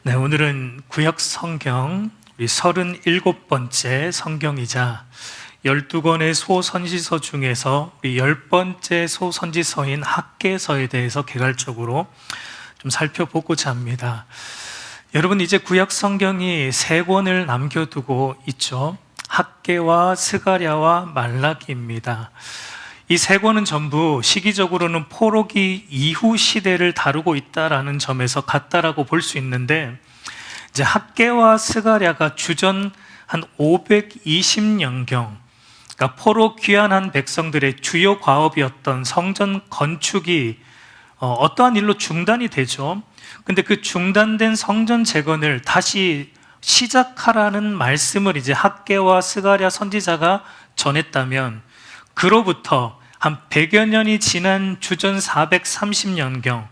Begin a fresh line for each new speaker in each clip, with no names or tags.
네, 오늘은 구약 성경 우리 37번째 성경이자 12권의 소선지서 중에서 우리 10번째 소선지서인 학개서에 대해서 개괄적으로 좀 살펴보고자 합니다. 여러분, 이제 구약 성경이 3권을 남겨두고 있죠. 학개와 스가랴와 말라기입니다. 이 3권은 전부 시기적으로는 포로기 이후 시대를 다루고 있다라는 점에서 같다라고 볼 수 있는데, 이제 학개와 스가랴가 주전 한 520년경, 그러니까 포로 귀환한 백성들의 주요 과업이었던 성전 건축이 어떠한 일로 중단이 되죠. 근데 그 중단된 성전 재건을 다시 시작하라는 말씀을 이제 학개와 스가랴 선지자가 전했다면, 그로부터 한 100여 년이 지난 주전 430년경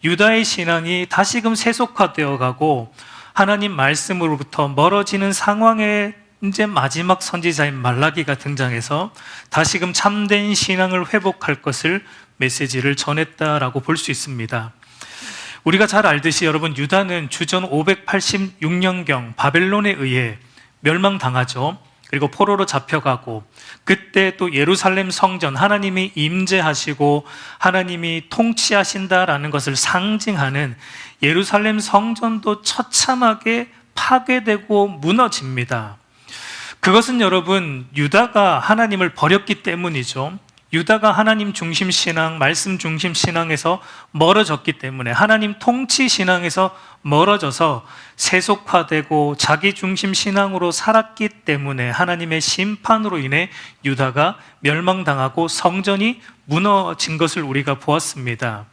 유다의 신앙이 다시금 세속화되어 가고 하나님 말씀으로부터 멀어지는 상황에 이제 마지막 선지자인 말라기가 등장해서 다시금 참된 신앙을 회복할 것을 메시지를 전했다라고 볼 수 있습니다. 우리가 잘 알듯이 여러분, 유다는 주전 586년경 바벨론에 의해 멸망당하죠. 그리고 포로로 잡혀가고, 그때 또 예루살렘 성전, 하나님이 임재하시고 하나님이 통치하신다라는 것을 상징하는 예루살렘 성전도 처참하게 파괴되고 무너집니다. 그것은 여러분, 유다가 하나님을 버렸기 때문이죠. 유다가 하나님 중심 신앙, 말씀 중심 신앙에서 멀어졌기 때문에, 하나님 통치 신앙에서 멀어져서 세속화되고 자기 중심 신앙으로 살았기 때문에 하나님의 심판으로 인해 유다가 멸망당하고 성전이 무너진 것을 우리가 보았습니다.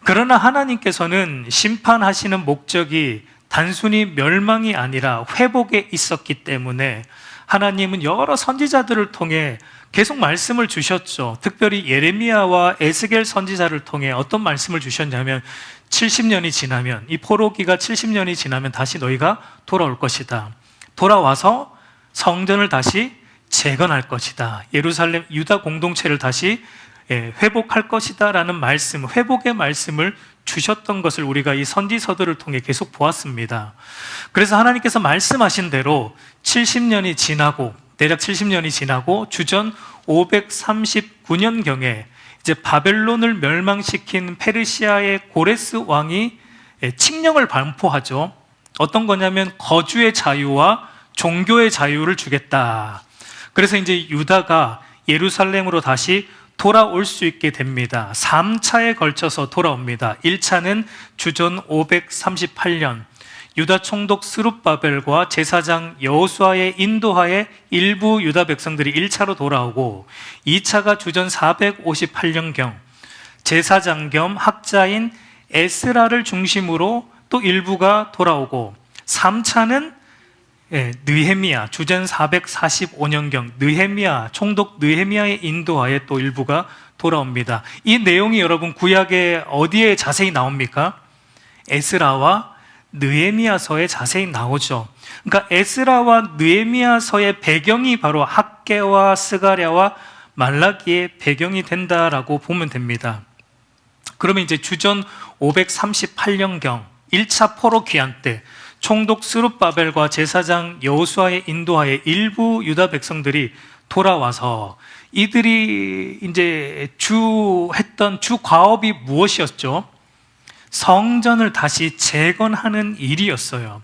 그러나 하나님께서는 심판하시는 목적이 단순히 멸망이 아니라 회복에 있었기 때문에 하나님은 여러 선지자들을 통해 계속 말씀을 주셨죠. 특별히 예레미야와 에스겔 선지자를 통해 어떤 말씀을 주셨냐면, 70년이 지나면, 이 포로기가 70년이 지나면 다시 너희가 돌아올 것이다. 돌아와서 성전을 다시 재건할 것이다. 예루살렘 유다 공동체를 다시 회복할 것이다 라는 말씀, 회복의 말씀을 주셨던 것을 우리가 이 선지서들을 통해 계속 보았습니다. 그래서 하나님께서 말씀하신 대로 70년이 지나고, 대략 70년이 지나고 주전 539년경에 이제 바벨론을 멸망시킨 페르시아의 고레스 왕이 칙령을 반포하죠. 어떤 거냐면 거주의 자유와 종교의 자유를 주겠다. 그래서 이제 유다가 예루살렘으로 다시 돌아올 수 있게 됩니다. 3차에 걸쳐서 돌아옵니다. 1차는 주전 538년 유다 총독 스룹바벨과 제사장 여호수아의 인도하에 일부 유다 백성들이 1차로 돌아오고, 2차가 주전 458년경 제사장 겸 학자인 에스라를 중심으로 또 일부가 돌아오고, 3차는 느헤미야, 주전 445년경 느헤미야, 총독 느헤미야의 인도하에 또 일부가 돌아옵니다. 이 내용이 여러분 구약에 어디에 자세히 나옵니까? 에스라와 느헤미야서에 자세히 나오죠. 그러니까 에스라와 느헤미야서의 배경이 바로 학개와 스가랴와 말라기의 배경이 된다라고 보면 됩니다. 그러면 이제 주전 538년경 1차 포로 귀환 때 총독 스룹바벨과 제사장 여호수아의 인도하에 일부 유다 백성들이 돌아와서 이들이 이제 했던 주 과업이 무엇이었죠? 성전을 다시 재건하는 일이었어요.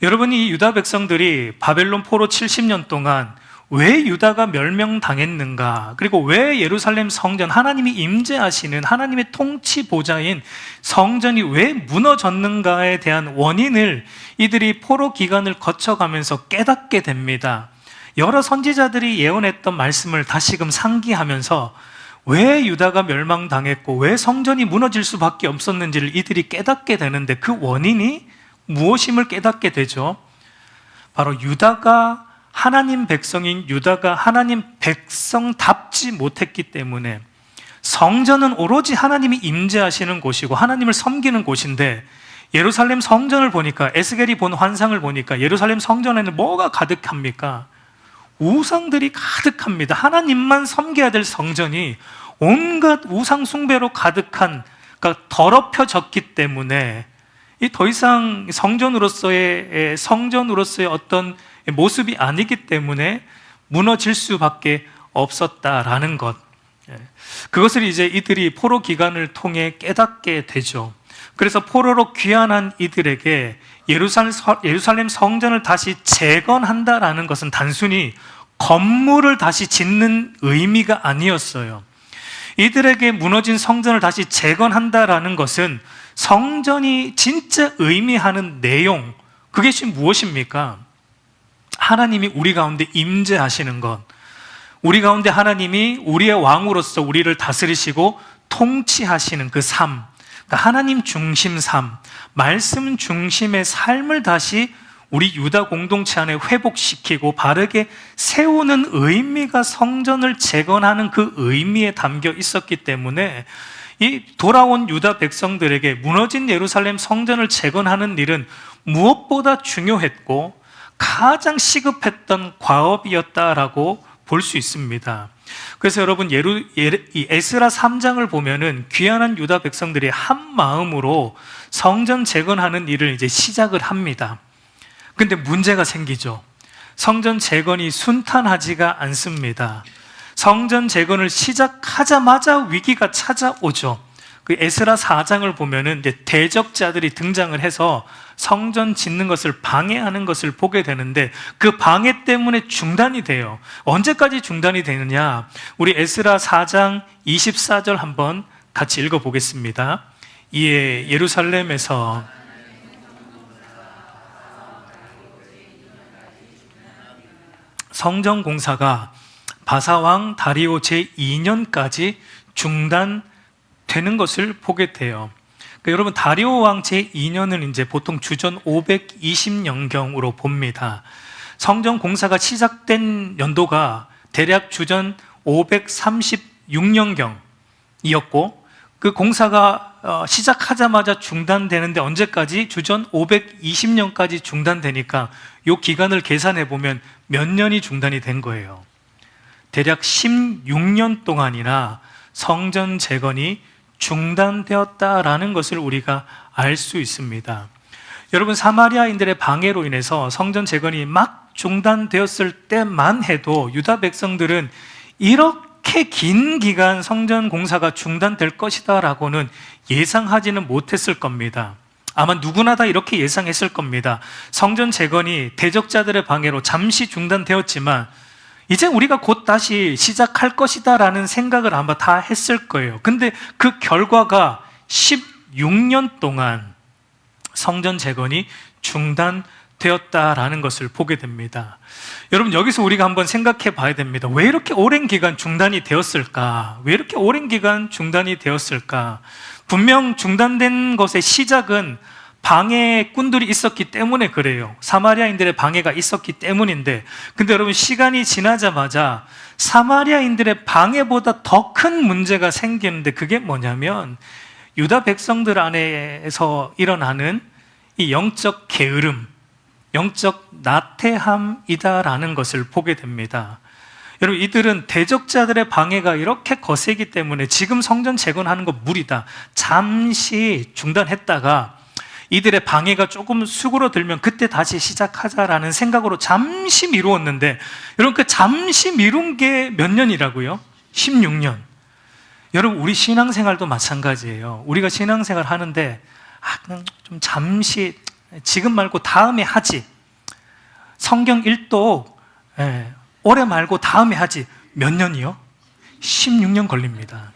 여러분, 이 유다 백성들이 바벨론 포로 70년 동안 왜 유다가 멸망당했는가, 그리고 왜 예루살렘 성전, 하나님이 임재하시는 하나님의 통치 보좌인 성전이 왜 무너졌는가에 대한 원인을 이들이 포로 기간을 거쳐가면서 깨닫게 됩니다. 여러 선지자들이 예언했던 말씀을 다시금 상기하면서 왜 유다가 멸망당했고 왜 성전이 무너질 수밖에 없었는지를 이들이 깨닫게 되는데, 그 원인이 무엇임을 깨닫게 되죠. 바로 유다가 하나님 백성인 유다가 하나님 백성답지 못했기 때문에, 성전은 오로지 하나님이 임재하시는 곳이고 하나님을 섬기는 곳인데, 예루살렘 성전을 보니까, 에스겔이 본 환상을 보니까 예루살렘 성전에는 뭐가 가득합니까? 우상들이 가득합니다. 하나님만 섬겨야 될 성전이 온갖 우상 숭배로 가득한, 그러니까 더럽혀졌기 때문에 이 더 이상 성전으로서의 어떤 모습이 아니기 때문에 무너질 수밖에 없었다라는 것. 그것을 이제 이들이 포로 기간을 통해 깨닫게 되죠. 그래서 포로로 귀환한 이들에게 예루살렘 성전을 다시 재건한다라는 것은 단순히 건물을 다시 짓는 의미가 아니었어요. 이들에게 무너진 성전을 다시 재건한다라는 것은 성전이 진짜 의미하는 내용, 그것이 무엇입니까? 하나님이 우리 가운데 임재하시는 것, 우리 가운데 하나님이 우리의 왕으로서 우리를 다스리시고 통치하시는 그 삶, 그러니까 하나님 중심 삶, 말씀 중심의 삶을 다시 우리 유다 공동체 안에 회복시키고 바르게 세우는 의미가 성전을 재건하는 그 의미에 담겨 있었기 때문에 이 돌아온 유다 백성들에게 무너진 예루살렘 성전을 재건하는 일은 무엇보다 중요했고 가장 시급했던 과업이었다라고 볼 수 있습니다. 그래서 여러분 이 에스라 3장을 보면은 귀환한 유다 백성들이 한 마음으로 성전 재건하는 일을 이제 시작을 합니다. 근데 문제가 생기죠. 성전 재건이 순탄하지가 않습니다. 성전 재건을 시작하자마자 위기가 찾아오죠. 그 에스라 4장을 보면은 이제 대적자들이 등장을 해서 성전 짓는 것을 방해하는 것을 보게 되는데 그 방해 때문에 중단이 돼요. 언제까지 중단이 되느냐? 우리 에스라 4장 24절 한번 같이 읽어보겠습니다. 이에 예루살렘에서 성전 공사가 바사왕 다리오 제2년까지 중단되는 것을 보게 돼요. 그러니까 여러분 다리오 왕 제2년은 이제 보통 주전 520년경으로 봅니다. 성전 공사가 시작된 연도가 대략 주전 536년경이었고 그 공사가 시작하자마자 중단되는데 언제까지? 주전 520년까지 중단되니까 이 기간을 계산해 보면 몇 년이 중단이 된 거예요. 대략 16년 동안이나 성전 재건이 중단되었다라는 것을 우리가 알 수 있습니다. 여러분 사마리아인들의 방해로 인해서 성전 재건이 막 중단되었을 때만 해도 유다 백성들은 이렇게 긴 기간 성전 공사가 중단될 것이다 라고는 예상하지는 못했을 겁니다. 아마 누구나 다 이렇게 예상했을 겁니다. 성전 재건이 대적자들의 방해로 잠시 중단되었지만 이제 우리가 곧 다시 시작할 것이다 라는 생각을 아마 다 했을 거예요. 근데 그 결과가 16년 동안 성전 재건이 중단되었다라는 것을 보게 됩니다. 여러분 여기서 우리가 한번 생각해 봐야 됩니다. 왜 이렇게 오랜 기간 중단이 되었을까? 왜 이렇게 오랜 기간 중단이 되었을까? 분명 중단된 것의 시작은 방해꾼들이 있었기 때문에 그래요. 사마리아인들의 방해가 있었기 때문인데, 근데 여러분 시간이 지나자마자 사마리아인들의 방해보다 더 큰 문제가 생기는데 그게 뭐냐면 유다 백성들 안에서 일어나는 이 영적 게으름, 영적 나태함이다라는 것을 보게 됩니다. 여러분 이들은 대적자들의 방해가 이렇게 거세기 때문에 지금 성전 재건하는 거 무리다, 잠시 중단했다가 이들의 방해가 조금 수그러들면 그때 다시 시작하자라는 생각으로 잠시 미루었는데, 여러분 그 잠시 미룬 게 몇 년이라고요? 16년. 여러분 우리 신앙생활도 마찬가지예요. 우리가 신앙생활 하는데 그냥 좀 잠시 지금 말고 다음에 하지, 성경 읽도 올해 말고 다음에 하지, 몇 년이요? 16년 걸립니다.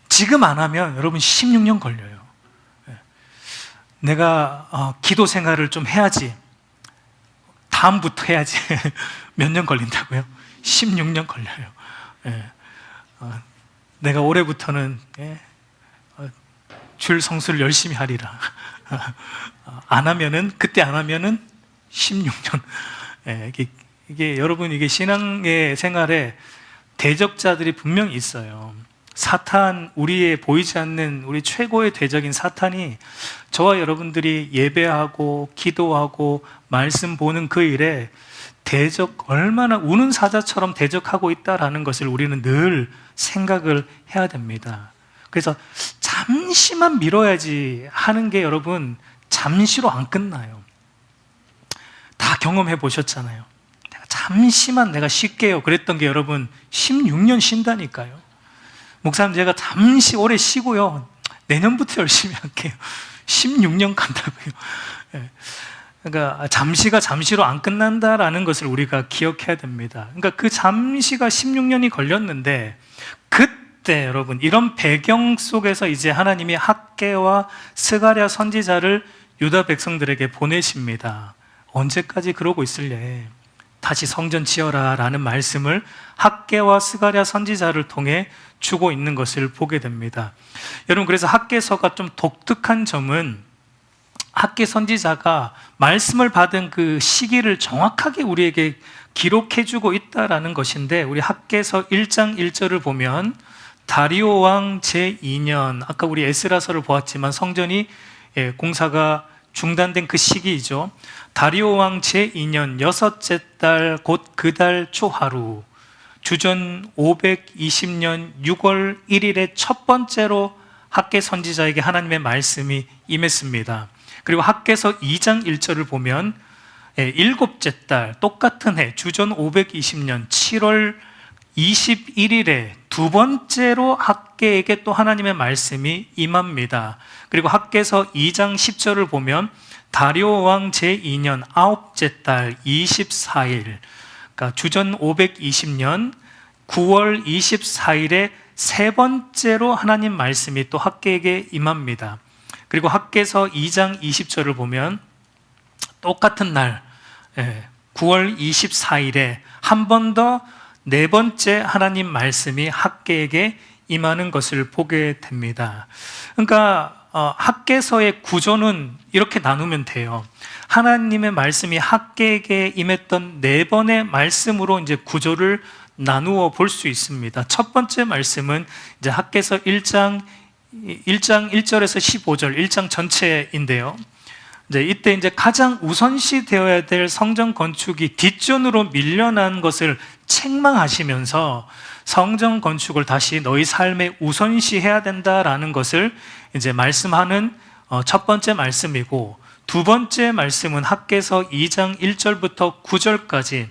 지금 안 하면 여러분 16년 걸려요. 내가 기도 생활을 좀 해야지, 다음부터 해야지. 몇 년 걸린다고요? 16년 걸려요. 내가 올해부터는 줄 성수를 열심히 하리라. 안 하면은, 그때 안 하면은 16년. 이게 여러분, 이게 신앙의 생활에 대적자들이 분명히 있어요. 사탄, 우리의 보이지 않는 우리 최고의 대적인 사탄이 저와 여러분들이 예배하고 기도하고 말씀 보는 그 일에 얼마나 우는 사자처럼 대적하고 있다라는 것을 우리는 늘 생각을 해야 됩니다. 그래서 잠시만 미뤄야지 하는 게 여러분 잠시로 안 끝나요. 다 경험해 보셨잖아요. 잠시만 내가 쉴게요 그랬던 게 여러분 16년 쉰다니까요. 목사님 제가 잠시 오래 쉬고요 내년부터 열심히 할게요. 16년 간다고요. 그러니까 잠시가 잠시로 안 끝난다라는 것을 우리가 기억해야 됩니다. 그러니까 그 잠시가 16년이 걸렸는데 그때 여러분 이런 배경 속에서 이제 하나님이 학개와 스가랴 선지자를 유다 백성들에게 보내십니다. 언제까지 그러고 있을래? 다시 성전 지어라 라는 말씀을 학개와 스가랴 선지자를 통해 주고 있는 것을 보게 됩니다. 여러분 그래서 학개서가 좀 독특한 점은 학개 선지자가 말씀을 받은 그 시기를 정확하게 우리에게 기록해 주고 있다라는 것인데, 우리 학개서 1장 1절을 보면 다리오 왕 제2년, 아까 우리 에스라서를 보았지만 성전이 공사가 중단된 그 시기이죠. 다리오 왕 제2년 여섯째 달 곧 그 달 초하루, 주전 520년 6월 1일에 첫 번째로 학개 선지자에게 하나님의 말씀이 임했습니다. 그리고 학개서 2장 1절을 보면 일곱째 달 똑같은 해 주전 520년 7월 21일에 두 번째로 학개에게 또 하나님의 말씀이 임합니다. 그리고 학개서 2장 10절을 보면 다리오 왕 제2년 아홉째 달 24일, 그러니까 주전 520년 9월 24일에 세 번째로 하나님 말씀이 또 학개에게 임합니다. 그리고 학개서 2장 20절을 보면 똑같은 날 9월 24일에 한 번 더 네 번째 하나님 말씀이 학개에게 임하는 것을 보게 됩니다. 그러니까 학개서의 구조는 이렇게 나누면 돼요. 하나님의 말씀이 학개에게 임했던 네 번의 말씀으로 이제 구조를 나누어 볼 수 있습니다. 첫 번째 말씀은 이제 학개서 1장 1절에서 15절, 1장 전체인데요. 이때 이제 가장 우선시 되어야 될 성전 건축이 뒷전으로 밀려난 것을 책망하시면서 성전 건축을 다시 너희 삶에 우선시해야 된다라는 것을 이제 말씀하는 첫 번째 말씀이고, 두 번째 말씀은 학개서 2장 1절부터 9절까지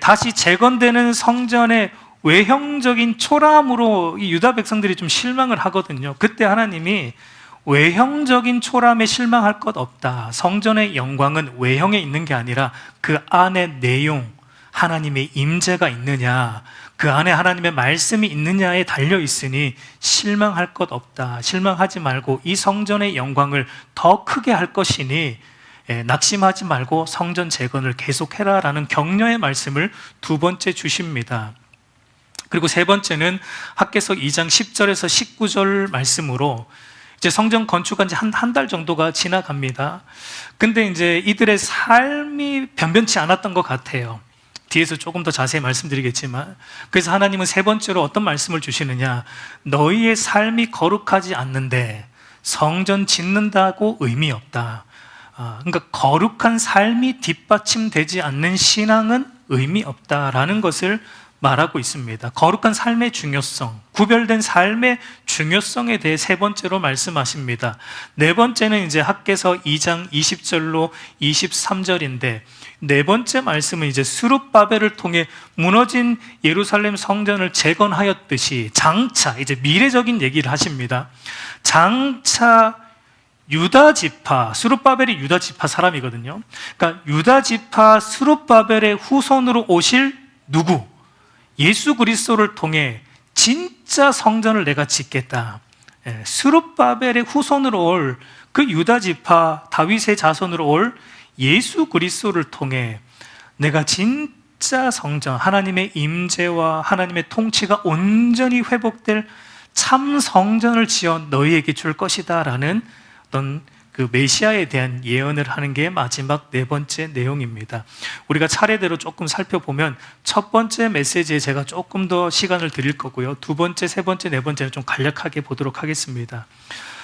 다시 재건되는 성전의 외형적인 초라함으로 이 유다 백성들이 좀 실망을 하거든요. 그때 하나님이 외형적인 초라함에 실망할 것 없다. 성전의 영광은 외형에 있는 게 아니라 그 안에 내용, 하나님의 임재가 있느냐, 그 안에 하나님의 말씀이 있느냐에 달려 있으니 실망할 것 없다. 실망하지 말고 이 성전의 영광을 더 크게 할 것이니 낙심하지 말고 성전 재건을 계속해라 라는 격려의 말씀을 두 번째 주십니다. 그리고 세 번째는 학개서 2장 10절에서 19절 말씀으로 이제 성전 건축한 지 한 달 정도가 지나갑니다. 근데 이제 이들의 삶이 변변치 않았던 것 같아요. 뒤에서 조금 더 자세히 말씀드리겠지만, 그래서 하나님은 세 번째로 어떤 말씀을 주시느냐, 너희의 삶이 거룩하지 않는데 성전 짓는다고 의미 없다. 그러니까 거룩한 삶이 뒷받침되지 않는 신앙은 의미 없다라는 것을 말하고 있습니다. 거룩한 삶의 중요성, 구별된 삶의 중요성에 대해 세 번째로 말씀하십니다. 네 번째는 이제 학개서 2장 20절로 23절인데, 네 번째 말씀은 이제 스룹바벨을 통해 무너진 예루살렘 성전을 재건하였듯이 장차 이제 미래적인 얘기를 하십니다. 장차 유다 지파, 스룹바벨이 유다 지파 사람이거든요. 그러니까 유다 지파 스룹바벨의 후손으로 오실 누구? 예수 그리스도를 통해 진짜 성전을 내가 짓겠다. 스룹바벨의 후손으로 올 그 유다 지파 다윗의 자손으로 올 예수 그리스도를 통해 내가 진짜 성전, 하나님의 임재와 하나님의 통치가 온전히 회복될 참 성전을 지어 너희에게 줄 것이다 라는 어떤 그 메시아에 대한 예언을 하는 게 마지막 네 번째 내용입니다. 우리가 차례대로 조금 살펴보면 첫 번째 메시지에 제가 조금 더 시간을 드릴 거고요. 두 번째, 세 번째, 네 번째는 좀 간략하게 보도록 하겠습니다.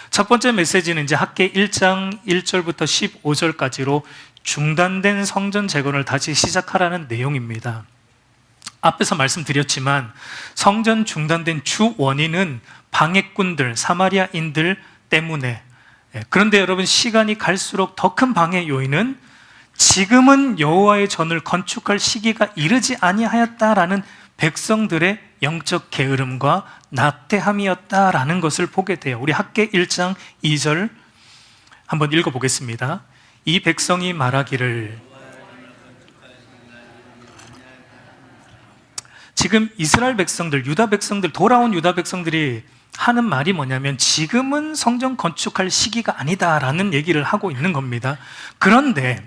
첫 번째 메시지는 이제 학개 1장 1절부터 15절까지로 중단된 성전 재건을 다시 시작하라는 내용입니다. 앞에서 말씀드렸지만 성전 중단된 주 원인은 방해꾼들, 사마리아인들 때문에. 그런데 여러분, 시간이 갈수록 더 큰 방해 요인은 지금은 여호와의 전을 건축할 시기가 이르지 아니하였다라는 백성들의 영적 게으름과 나태함이었다라는 것을 보게 돼요. 우리 학개 1장 2절 한번 읽어보겠습니다. 이 백성이 말하기를, 지금 이스라엘 백성들, 유다 백성들, 돌아온 유다 백성들이 하는 말이 뭐냐면 지금은 성전 건축할 시기가 아니다라는 얘기를 하고 있는 겁니다. 그런데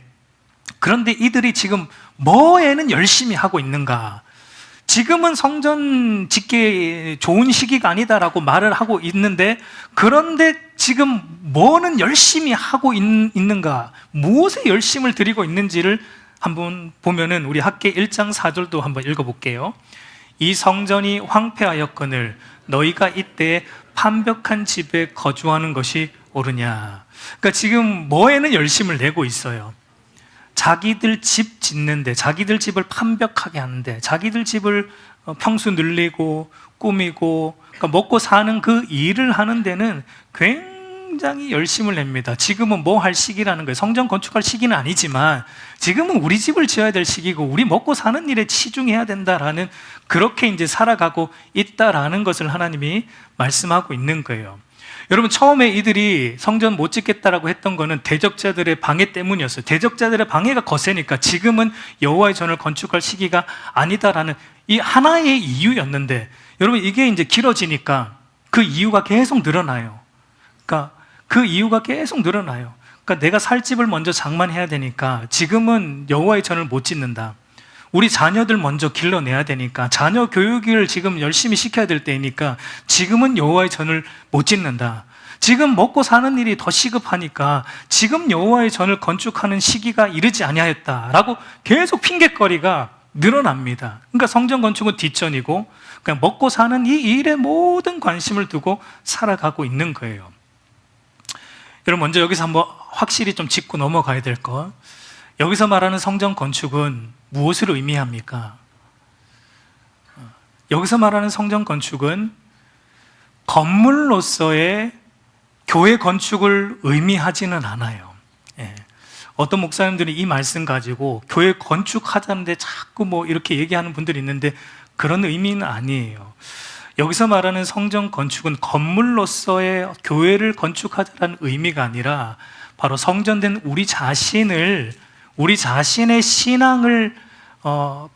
이들이 지금 뭐에는 열심히 하고 있는가? 지금은 성전 짓기 좋은 시기가 아니다라고 말을 하고 있는데, 그런데 지금 뭐는 열심히 하고 있는가? 무엇에 열심을 들이고 있는지를 한번 보면은 우리 학개 1장 4절도 한번 읽어볼게요. 이 성전이 황폐하였거늘 너희가 이때에 판벽한 집에 거주하는 것이 옳으냐. 그러니까 지금 뭐에는 열심을 내고 있어요. 자기들 집 짓는데, 자기들 집을 판벽하게 하는데, 자기들 집을 평수 늘리고 꾸미고, 그러니까 먹고 사는 그 일을 하는 데는 굉장히 열심을 냅니다. 지금은 뭐 할 시기라는 거예요. 성전 건축할 시기는 아니지만 지금은 우리 집을 지어야 될 시기고 우리 먹고 사는 일에 치중해야 된다라는, 그렇게 이제 살아가고 있다라는 것을 하나님이 말씀하고 있는 거예요. 여러분, 처음에 이들이 성전 못 짓겠다라고 했던 거는 대적자들의 방해 때문이었어요. 대적자들의 방해가 거세니까 지금은 여호와의 전을 건축할 시기가 아니다라는 이 하나의 이유였는데, 여러분, 이게 이제 길어지니까 그 이유가 계속 늘어나요. 그러니까 그 이유가 계속 늘어나요. 그러니까 내가 살 집을 먼저 장만해야 되니까 지금은 여호와의 전을 못 짓는다. 우리 자녀들 먼저 길러내야 되니까 자녀 교육을 지금 열심히 시켜야 될 때이니까 지금은 여호와의 전을 못 짓는다. 지금 먹고 사는 일이 더 시급하니까 지금 여호와의 전을 건축하는 시기가 이르지 아니하였다라고 계속 핑계거리가 늘어납니다. 그러니까 성전 건축은 뒷전이고 그냥 먹고 사는 이 일에 모든 관심을 두고 살아가고 있는 거예요. 여러분, 먼저 여기서 한번 확실히 좀 짚고 넘어가야 될 것. 여기서 말하는 성전 건축은 무엇을 의미합니까? 여기서 말하는 성전 건축은 건물로서의 교회 건축을 의미하지는 않아요. 어떤 목사님들이 이 말씀 가지고 교회 건축하자는데 자꾸 뭐 이렇게 얘기하는 분들이 있는데 그런 의미는 아니에요. 여기서 말하는 성전 건축은 건물로서의 교회를 건축하자는 의미가 아니라 바로 성전된 우리 자신의 신앙을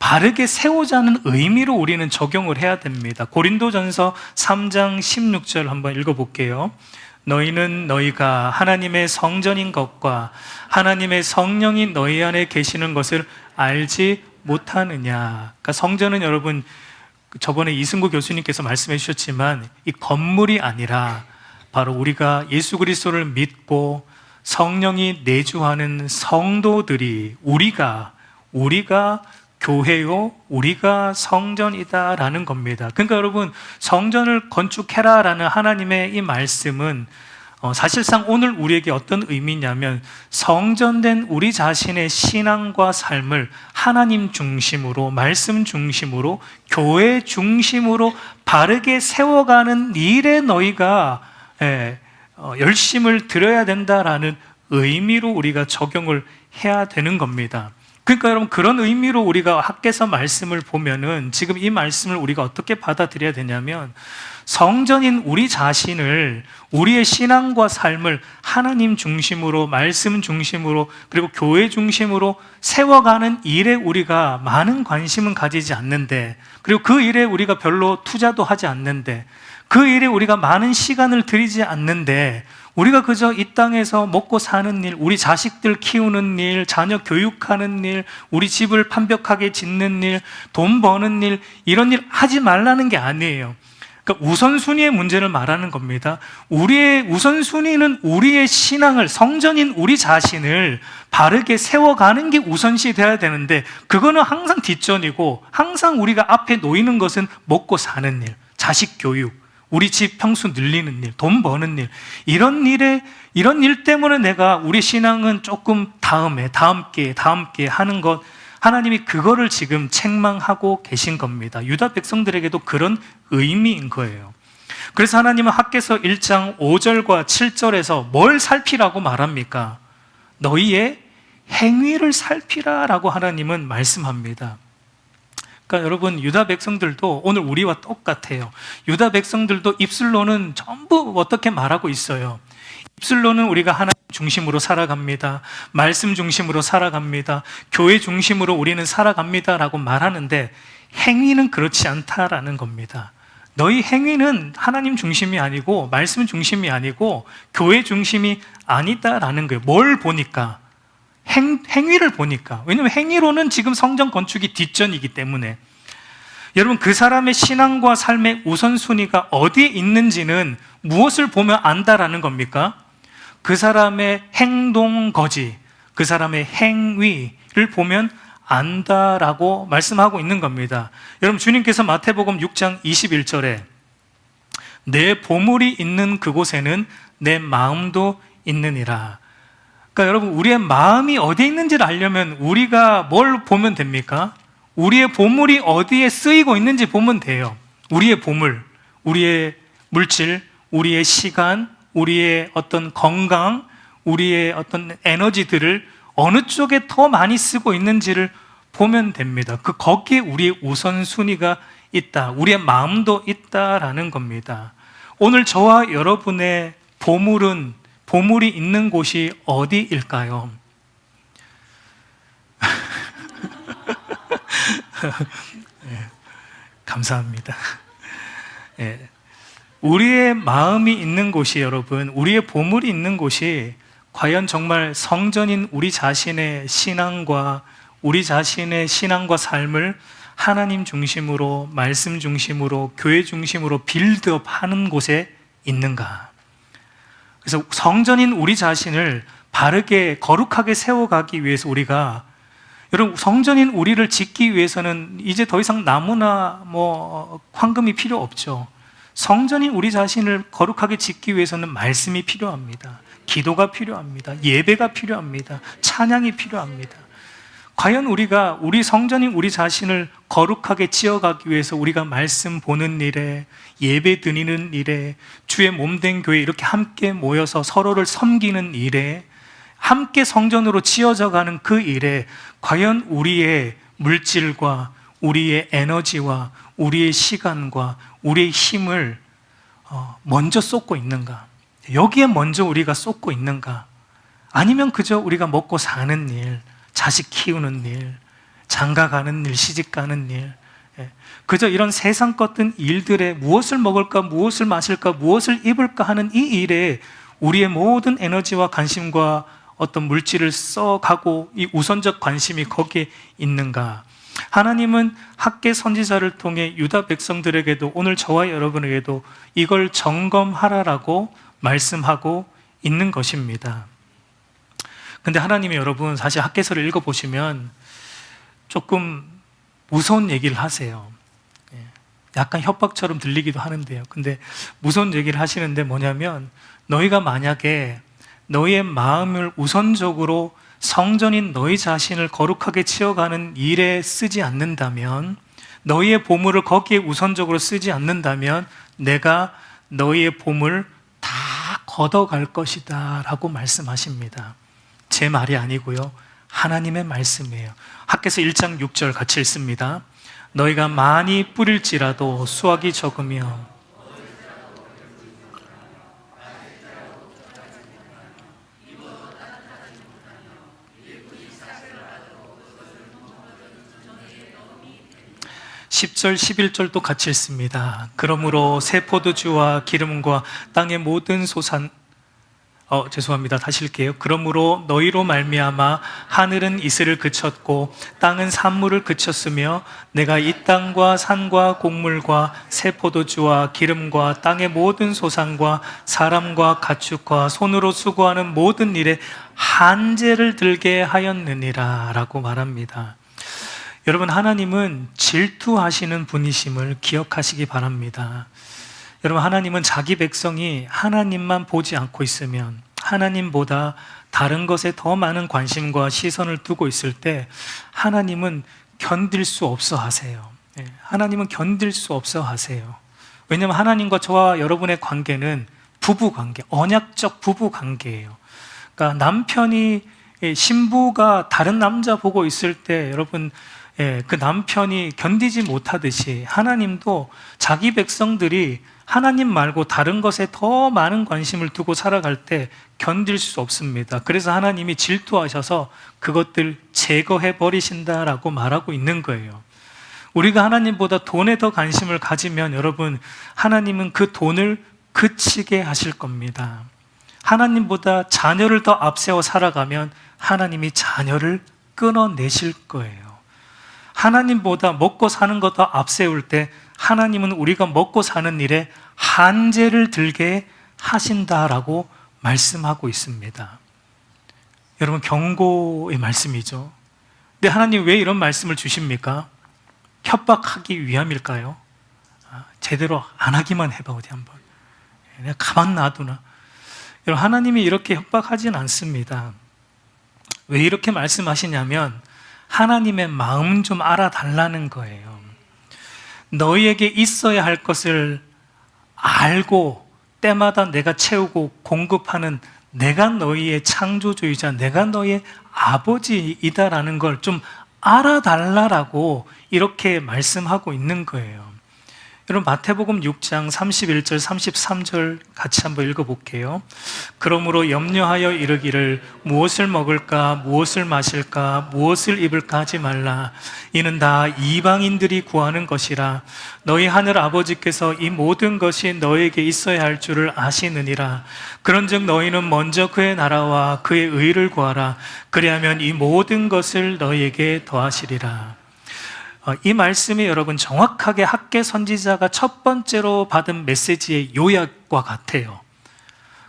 바르게 세우자는 의미로 우리는 적용을 해야 됩니다. 고린도전서 3장 16절 한번 읽어볼게요. 너희는 너희가 하나님의 성전인 것과 하나님의 성령이 너희 안에 계시는 것을 알지 못하느냐. 그러니까 성전은 여러분, 저번에 이승구 교수님께서 말씀해 주셨지만 이 건물이 아니라 바로 우리가 예수 그리스도를 믿고 성령이 내주하는 성도들이, 우리가 교회요, 우리가 성전이다라는 겁니다. 그러니까 여러분, 성전을 건축해라라는 하나님의 이 말씀은 사실상 오늘 우리에게 어떤 의미냐면 성전된 우리 자신의 신앙과 삶을 하나님 중심으로, 말씀 중심으로, 교회 중심으로 바르게 세워가는 일에 너희가 열심을 들여야 된다라는 의미로 우리가 적용을 해야 되는 겁니다. 그러니까 여러분, 그런 의미로 우리가 학개서 말씀을 보면은 지금 이 말씀을 우리가 어떻게 받아들여야 되냐면 성전인 우리 자신을, 우리의 신앙과 삶을 하나님 중심으로, 말씀 중심으로, 그리고 교회 중심으로 세워가는 일에 우리가 많은 관심은 가지지 않는데, 그리고 그 일에 우리가 별로 투자도 하지 않는데, 그 일에 우리가 많은 시간을 들이지 않는데, 우리가 그저 이 땅에서 먹고 사는 일, 우리 자식들 키우는 일, 자녀 교육하는 일, 우리 집을 판벽하게 짓는 일, 돈 버는 일, 이런 일 하지 말라는 게 아니에요. 그러니까 우선순위의 문제를 말하는 겁니다. 우리의 우선순위는 우리의 신앙을, 성전인 우리 자신을 바르게 세워가는 게 우선시 돼야 되는데, 그거는 항상 뒷전이고 항상 우리가 앞에 놓이는 것은 먹고 사는 일, 자식 교육, 우리 집 평수 늘리는 일, 돈 버는 일, 이런 일 때문에 내가 우리 신앙은 조금 다음 기회에 하는 것 하나님이 그거를 지금 책망하고 계신 겁니다. 유다 백성들에게도 그런 의미인 거예요. 그래서 하나님은 학개서 1장 5절과 7절에서 뭘 살피라고 말합니까? 너희의 행위를 살피라라고 하나님은 말씀합니다. 그러니까 여러분, 유다 백성들도 오늘 우리와 똑같아요. 유다 백성들도 입술로는 전부 어떻게 말하고 있어요. 입술로는 우리가 하나님 중심으로 살아갑니다. 말씀 중심으로 살아갑니다. 교회 중심으로 우리는 살아갑니다 라고 말하는데 행위는 그렇지 않다라는 겁니다. 너희 행위는 하나님 중심이 아니고 말씀 중심이 아니고 교회 중심이 아니다라는 거예요. 뭘 보니까? 행위를 보니까. 왜냐하면 행위로는 지금 성전 건축이 뒷전이기 때문에. 여러분, 그 사람의 신앙과 삶의 우선순위가 어디에 있는지는 무엇을 보면 안다라는 겁니까? 그 사람의 행동 거지, 그 사람의 행위를 보면 안다라고 말씀하고 있는 겁니다. 여러분, 주님께서 마태복음 6장 21절에 내 보물이 있는 그곳에는 내 마음도 있느니라. 그러니까 여러분, 우리의 마음이 어디에 있는지를 알려면 우리가 뭘 보면 됩니까? 우리의 보물이 어디에 쓰이고 있는지 보면 돼요. 우리의 보물, 우리의 물질, 우리의 시간, 우리의 어떤 건강, 우리의 어떤 에너지들을 어느 쪽에 더 많이 쓰고 있는지를 보면 됩니다. 거기에 우리의 우선순위가 있다. 우리의 마음도 있다라는 겁니다. 오늘 저와 여러분의 보물이 있는 곳이 어디일까요? 네, 감사합니다. 네. 우리의 마음이 있는 곳이, 여러분, 우리의 보물이 있는 곳이 과연 정말 성전인 우리 자신의 신앙과 삶을 하나님 중심으로, 말씀 중심으로, 교회 중심으로 빌드업 하는 곳에 있는가? 그래서 성전인 우리 자신을 바르게 거룩하게 세워가기 위해서 우리가, 여러분, 성전인 우리를 짓기 위해서는 이제 더 이상 나무나 황금이 필요 없죠. 성전인 우리 자신을 거룩하게 짓기 위해서는 말씀이 필요합니다. 기도가 필요합니다. 예배가 필요합니다. 찬양이 필요합니다. 과연 우리가 우리 성전인 우리 자신을 거룩하게 지어가기 위해서 우리가 말씀 보는 일에, 예배 드리는 일에, 주의 몸된 교회 이렇게 함께 모여서 서로를 섬기는 일에, 함께 성전으로 지어져 가는 그 일에 과연 우리의 물질과 우리의 에너지와 우리의 시간과 우리의 힘을 먼저 쏟고 있는가? 여기에 먼저 우리가 쏟고 있는가? 아니면 그저 우리가 먹고 사는 일, 자식 키우는 일, 장가 가는 일, 시집 가는 일, 그저 이런 세상 같은 일들에 무엇을 먹을까, 무엇을 마실까, 무엇을 입을까 하는 이 일에 우리의 모든 에너지와 관심과 어떤 물질을 써가고 이 우선적 관심이 거기에 있는가? 하나님은 학개 선지자를 통해 유다 백성들에게도 오늘 저와 여러분에게도 이걸 점검하라라고 말씀하고 있는 것입니다. 근데 하나님이, 여러분, 사실 학개서를 읽어보시면 조금 무서운 얘기를 하세요. 약간 협박처럼 들리기도 하는데요. 근데 무서운 얘기를 하시는데 뭐냐면, 너희가 만약에 너희의 마음을 우선적으로 성전인 너희 자신을 거룩하게 치어가는 일에 쓰지 않는다면, 너희의 보물을 거기에 우선적으로 쓰지 않는다면 내가 너희의 보물 다 걷어갈 것이다 라고 말씀하십니다. 제 말이 아니고요, 하나님의 말씀이에요. 학개서 1장 6절 같이 읽습니다. 너희가 많이 뿌릴지라도 수확이 적으며 10절, 11절도 같이 읽습니다. 그러므로 새 포도주와 기름과 땅의 모든 다시 읽게요. 그러므로 너희로 말미암아 하늘은 이슬을 그쳤고 땅은 산물을 그쳤으며 내가 이 땅과 산과 곡물과 새 포도주와 기름과 땅의 모든 소산과 사람과 가축과 손으로 수고하는 모든 일에 한제를 들게 하였느니라 라고 말합니다. 여러분, 하나님은 질투하시는 분이심을 기억하시기 바랍니다. 여러분, 하나님은 자기 백성이 하나님만 보지 않고 있으면, 하나님보다 다른 것에 더 많은 관심과 시선을 두고 있을 때 하나님은 견딜 수 없어 하세요. 하나님은 견딜 수 없어 하세요. 왜냐하면 하나님과 저와 여러분의 관계는 부부 관계, 언약적 부부 관계예요. 그러니까 남편이, 신부가 다른 남자 보고 있을 때 여러분, 그 남편이 견디지 못하듯이 하나님도 자기 백성들이 하나님 말고 다른 것에 더 많은 관심을 두고 살아갈 때 견딜 수 없습니다. 그래서 하나님이 질투하셔서 그것들 제거해 버리신다라고 말하고 있는 거예요. 우리가 하나님보다 돈에 더 관심을 가지면 여러분, 하나님은 그 돈을 그치게 하실 겁니다. 하나님보다 자녀를 더 앞세워 살아가면 하나님이 자녀를 끊어내실 거예요. 하나님보다 먹고 사는 것 더 앞세울 때 하나님은 우리가 먹고 사는 일에 한계를 들게 하신다라고 말씀하고 있습니다. 여러분, 경고의 말씀이죠. 근데 하나님 왜 이런 말씀을 주십니까? 협박하기 위함일까요? 제대로 안 하기만 해봐 어디 한번. 내가 가만 놔두나. 여러분, 하나님이 이렇게 협박하진 않습니다. 왜 이렇게 말씀하시냐면 하나님의 마음 좀 알아달라는 거예요. 너희에게 있어야 할 것을 알고 때마다 내가 채우고 공급하는 내가 너희의 창조주이자 내가 너희의 아버지이다라는 걸 좀 알아달라라고 이렇게 말씀하고 있는 거예요. 여러분, 마태복음 6장 31절 33절 같이 한번 읽어볼게요. 그러므로 염려하여 이르기를 무엇을 먹을까 무엇을 마실까 무엇을 입을까 하지 말라. 이는 다 이방인들이 구하는 것이라. 너희 하늘 아버지께서 이 모든 것이 너에게 있어야 할 줄을 아시느니라. 그런즉 너희는 먼저 그의 나라와 그의 의를 구하라. 그리하면 이 모든 것을 너희에게 더하시리라. 이 말씀이 여러분 정확하게 학개 선지자가 첫 번째로 받은 메시지의 요약과 같아요.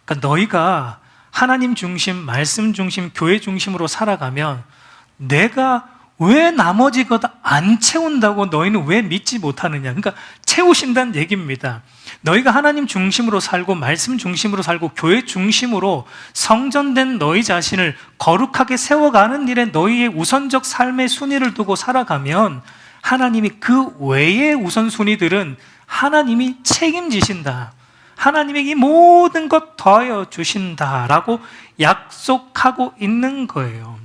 그러니까 너희가 하나님 중심, 말씀 중심, 교회 중심으로 살아가면 내가 왜 나머지 것 안 채운다고 너희는 왜 믿지 못하느냐. 그러니까 채우신다는 얘기입니다. 너희가 하나님 중심으로 살고 말씀 중심으로 살고 교회 중심으로 성전된 너희 자신을 거룩하게 세워가는 일에 너희의 우선적 삶의 순위를 두고 살아가면 하나님이 그 외의 우선순위들은 하나님이 책임지신다. 하나님에게 이 모든 것 더하여 주신다라고 약속하고 있는 거예요.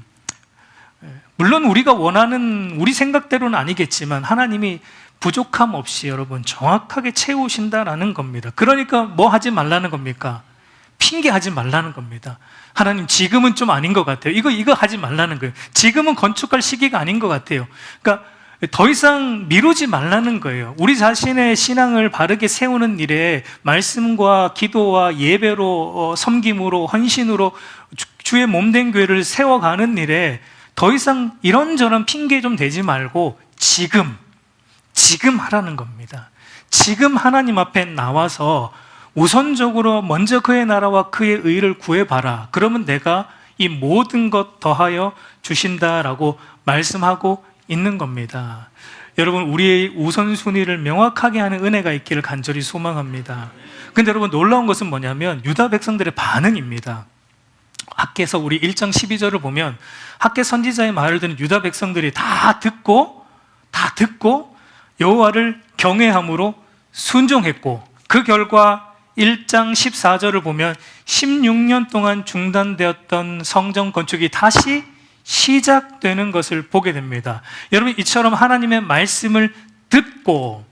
물론 우리가 원하는 우리 생각대로는 아니겠지만 하나님이 부족함 없이 여러분 정확하게 채우신다라는 겁니다. 그러니까 뭐 하지 말라는 겁니까? 핑계하지 말라는 겁니다. 하나님 지금은 좀 아닌 것 같아요. 이거 하지 말라는 거예요. 지금은 건축할 시기가 아닌 것 같아요. 그러니까 더 이상 미루지 말라는 거예요. 우리 자신의 신앙을 바르게 세우는 일에 말씀과 기도와 예배로 섬김으로 헌신으로 주의 몸된 교회를 세워가는 일에 더 이상 이런저런 핑계 좀 대지 말고 지금 하라는 겁니다. 지금 하나님 앞에 나와서 우선적으로 먼저 그의 나라와 그의 의를 구해봐라. 그러면 내가 이 모든 것 더하여 주신다라고 말씀하고 있는 겁니다. 여러분, 우리의 우선순위를 명확하게 하는 은혜가 있기를 간절히 소망합니다. 근데 여러분, 놀라운 것은 뭐냐면 유다 백성들의 반응입니다. 학개서 우리 1장 12절을 보면 학개 선지자의 말을 듣는 유다 백성들이 다 듣고 여호와를 경외함으로 순종했고, 그 결과 1장 14절을 보면 16년 동안 중단되었던 성전 건축이 다시 시작되는 것을 보게 됩니다. 여러분, 이처럼 하나님의 말씀을 듣고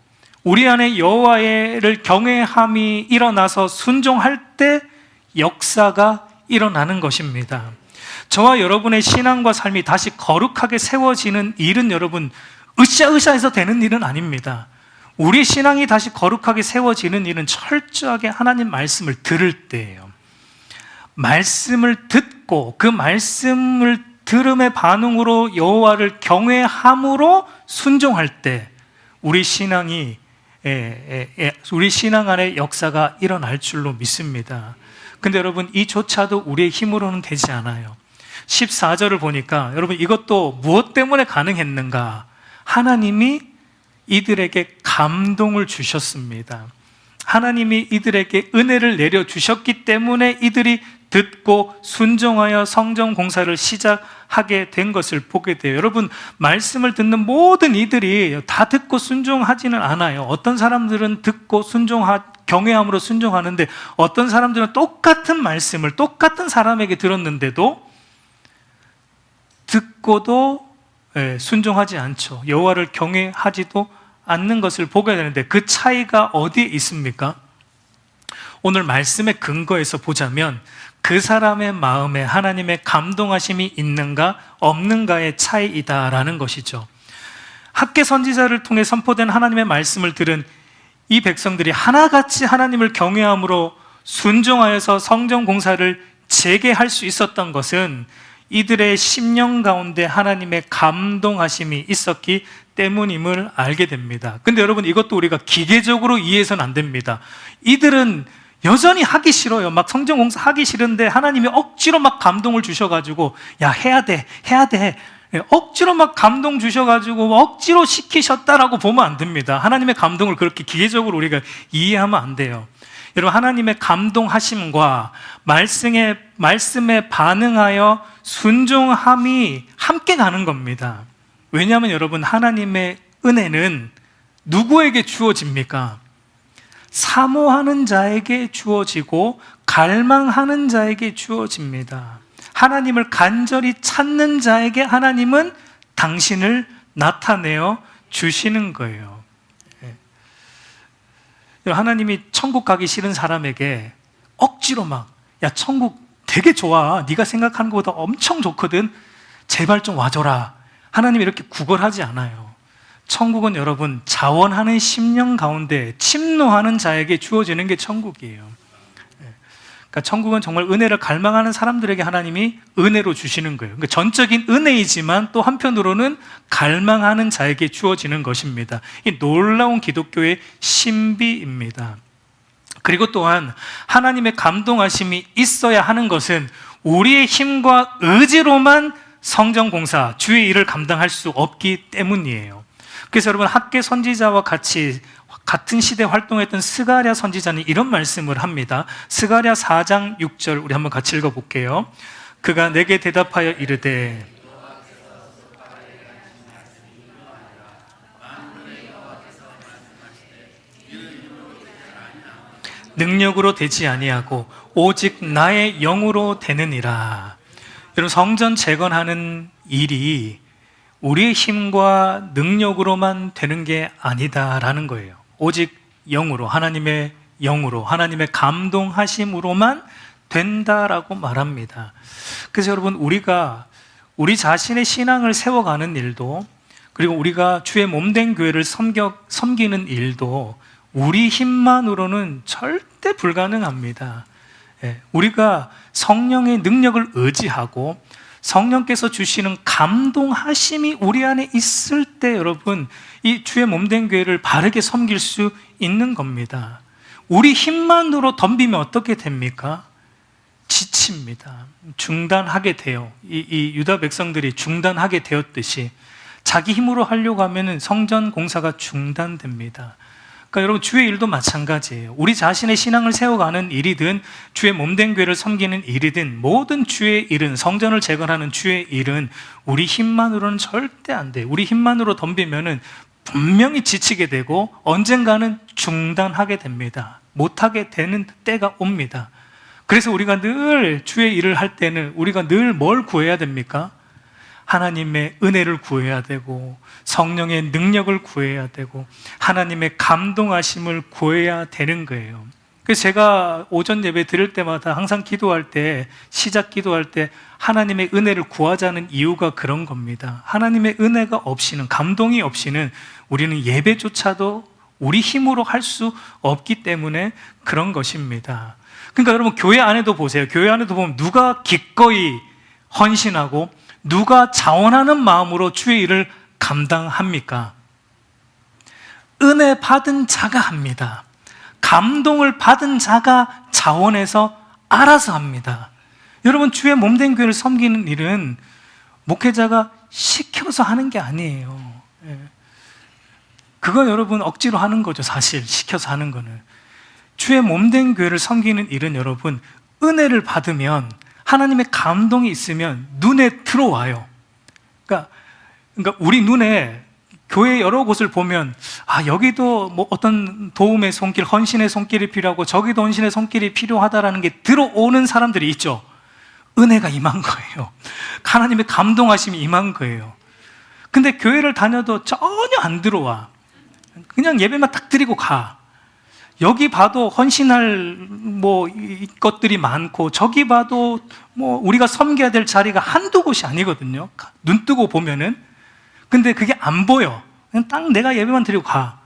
우리 안에 여호와를 경외함이 일어나서 순종할 때 역사가 일어나는 것입니다. 저와 여러분의 신앙과 삶이 다시 거룩하게 세워지는 일은 여러분 으쌰으쌰해서 되는 일은 아닙니다. 우리 신앙이 다시 거룩하게 세워지는 일은 철저하게 하나님 말씀을 들을 때예요. 말씀을 듣고 그 말씀을 들음의 반응으로 여호와를 경외함으로 순종할 때 우리 신앙 안에 역사가 일어날 줄로 믿습니다. 근데 여러분, 이조차도 우리의 힘으로는 되지 않아요. 14절을 보니까 여러분, 이것도 무엇 때문에 가능했는가? 하나님이 이들에게 감동을 주셨습니다. 하나님이 이들에게 은혜를 내려주셨기 때문에 이들이 듣고 순종하여 성전 공사를 시작하게 된 것을 보게 돼요. 여러분, 말씀을 듣는 모든 이들이 다 듣고 순종하지는 않아요. 어떤 사람들은 듣고 경외함으로 순종하는데, 어떤 사람들은 똑같은 말씀을 똑같은 사람에게 들었는데도 듣고도 순종하지 않죠. 여호와를 경외하지도 않는 것을 보게 되는데, 그 차이가 어디에 있습니까? 오늘 말씀의 근거에서 보자면 그 사람의 마음에 하나님의 감동하심이 있는가 없는가의 차이이다라는 것이죠. 학개 선지자를 통해 선포된 하나님의 말씀을 들은 이 백성들이 하나같이 하나님을 경외함으로 순종하여서 성전 공사를 재개할 수 있었던 것은 이들의 심령 가운데 하나님의 감동하심이 있었기 때문임을 알게 됩니다. 근데 여러분, 이것도 우리가 기계적으로 이해해서는 안 됩니다. 이들은 여전히 하기 싫어요. 막 성전 공사 하기 싫은데 하나님이 억지로 막 감동을 주셔가지고, 야, 해야 돼. 억지로 막 감동 주셔가지고 억지로 시키셨다라고 보면 안 됩니다. 하나님의 감동을 그렇게 기계적으로 우리가 이해하면 안 돼요. 여러분, 하나님의 감동하심과 말씀에 반응하여 순종함이 함께 가는 겁니다. 왜냐하면 여러분, 하나님의 은혜는 누구에게 주어집니까? 사모하는 자에게 주어지고 갈망하는 자에게 주어집니다. 하나님을 간절히 찾는 자에게 하나님은 당신을 나타내어 주시는 거예요. 하나님이 천국 가기 싫은 사람에게 억지로 야, 천국 되게 좋아, 네가 생각하는 것보다 엄청 좋거든, 제발 좀 와줘라, 하나님이 이렇게 구걸하지 않아요. 천국은 여러분, 자원하는 심령 가운데 침노하는 자에게 주어지는 게 천국이에요. 그러니까 천국은 정말 은혜를 갈망하는 사람들에게 하나님이 은혜로 주시는 거예요. 그러니까 전적인 은혜이지만 또 한편으로는 갈망하는 자에게 주어지는 것입니다. 이 놀라운 기독교의 신비입니다. 그리고 또한 하나님의 감동하심이 있어야 하는 것은 우리의 힘과 의지로만 성전 공사, 주의 일을 감당할 수 없기 때문이에요. 그래서 여러분, 학개 선지자와 같은 시대에 활동했던 스가랴 선지자는 이런 말씀을 합니다. 스가랴 4장 6절 우리 한번 같이 읽어볼게요. 그가 내게 대답하여 이르되, 능력으로 되지 아니하고 오직 나의 영으로 되느니라. 여러분, 성전 재건하는 일이 우리의 힘과 능력으로만 되는 게 아니다라는 거예요. 오직 영으로, 하나님의 영으로, 하나님의 감동하심으로만 된다라고 말합니다. 그래서 여러분, 우리가 우리 자신의 신앙을 세워가는 일도, 그리고 우리가 주의 몸된 교회를 섬기는 일도 우리 힘만으로는 절대 불가능합니다. 우리가 성령의 능력을 의지하고 성령께서 주시는 감동하심이 우리 안에 있을 때 여러분, 이 주의 몸된 교회를 바르게 섬길 수 있는 겁니다. 우리 힘만으로 덤비면 어떻게 됩니까? 지칩니다. 중단하게 돼요. 이 유다 백성들이 중단하게 되었듯이 자기 힘으로 하려고 하면 성전 공사가 중단됩니다. 그러니까 여러분, 주의 일도 마찬가지예요. 우리 자신의 신앙을 세워가는 일이든 주의 몸된 교회를 섬기는 일이든 모든 주의 일은, 성전을 재건하는 주의 일은 우리 힘만으로는 절대 안 돼요. 우리 힘만으로 덤비면은 분명히 지치게 되고 언젠가는 중단하게 됩니다. 못하게 되는 때가 옵니다. 그래서 우리가 늘 주의 일을 할 때는 우리가 늘 뭘 구해야 됩니까? 하나님의 은혜를 구해야 되고 성령의 능력을 구해야 되고 하나님의 감동하심을 구해야 되는 거예요. 그래서 제가 오전 예배 드릴 때마다 항상 기도할 때, 시작 기도할 때 하나님의 은혜를 구하자는 이유가 그런 겁니다. 하나님의 은혜가 없이는, 감동이 없이는 우리는 예배조차도 우리 힘으로 할 수 없기 때문에 그런 것입니다. 그러니까 여러분, 교회 안에도 보세요. 교회 안에도 보면 누가 기꺼이 헌신하고 누가 자원하는 마음으로 주의 일을 감당합니까? 은혜 받은 자가 합니다. 감동을 받은 자가 자원해서 알아서 합니다. 여러분, 주의 몸된 교회를 섬기는 일은 목회자가 시켜서 하는 게 아니에요. 그건 여러분 억지로 하는 거죠. 사실 시켜서 하는 거는. 주의 몸된 교회를 섬기는 일은 여러분 은혜를 받으면, 하나님의 감동이 있으면 눈에 들어와요. 그러니까 우리 눈에 교회 여러 곳을 보면 여기도 뭐 어떤 도움의 손길, 헌신의 손길이 필요하고 저기도 헌신의 손길이 필요하다라는 게 들어오는 사람들이 있죠. 은혜가 임한 거예요. 하나님의 감동하심이 임한 거예요. 근데 교회를 다녀도 전혀 안 들어와. 그냥 예배만 딱 드리고 가. 여기 봐도 헌신할 것들이 많고, 저기 봐도 우리가 섬겨야 될 자리가 한두 곳이 아니거든요. 눈 뜨고 보면은. 근데 그게 안 보여. 그냥 딱 내가 예배만 드리고 가.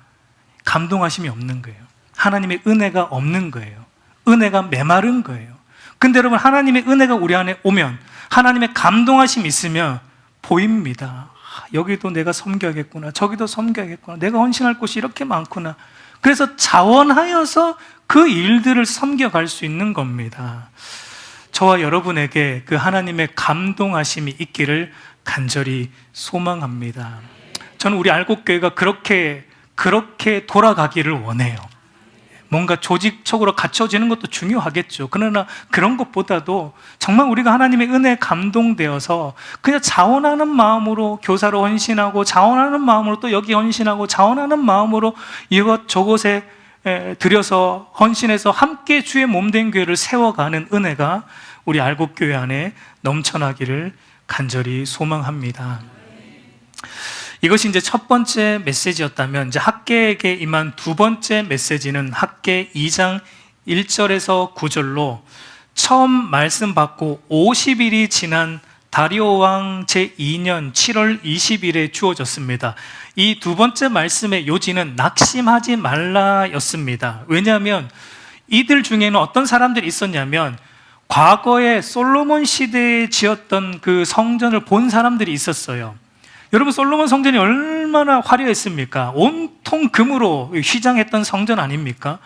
감동하심이 없는 거예요. 하나님의 은혜가 없는 거예요. 은혜가 메마른 거예요. 근데 여러분, 하나님의 은혜가 우리 안에 오면, 하나님의 감동하심이 있으면 보입니다. 여기도 내가 섬겨야겠구나, 저기도 섬겨야겠구나, 내가 헌신할 곳이 이렇게 많구나. 그래서 자원하여서 그 일들을 섬겨갈 수 있는 겁니다. 저와 여러분에게 그 하나님의 감동하심이 있기를 간절히 소망합니다. 저는 우리 알곡교회가 그렇게 돌아가기를 원해요. 뭔가 조직적으로 갖춰지는 것도 중요하겠죠. 그러나 그런 것보다도 정말 우리가 하나님의 은혜에 감동되어서 그냥 자원하는 마음으로 교사로 헌신하고, 자원하는 마음으로 또 여기 헌신하고, 자원하는 마음으로 이것 저것에 들여서 헌신해서 함께 주의 몸된 교회를 세워가는 은혜가 우리 알곡교회 안에 넘쳐나기를 간절히 소망합니다. 이것이 이제 첫 번째 메시지였다면, 이제 학계에게 임한 두 번째 메시지는 학계 2장 1절에서 9절로 처음 말씀 받고 50일이 지난 다리오 왕 제2년 7월 20일에 주어졌습니다. 이 두 번째 말씀의 요지는 낙심하지 말라였습니다. 왜냐하면 이들 중에는 어떤 사람들이 있었냐면, 과거에 솔로몬 시대에 지었던 그 성전을 본 사람들이 있었어요. 여러분, 솔로몬 성전이 얼마나 화려했습니까? 온통 금으로 휘장했던 성전 아닙니까?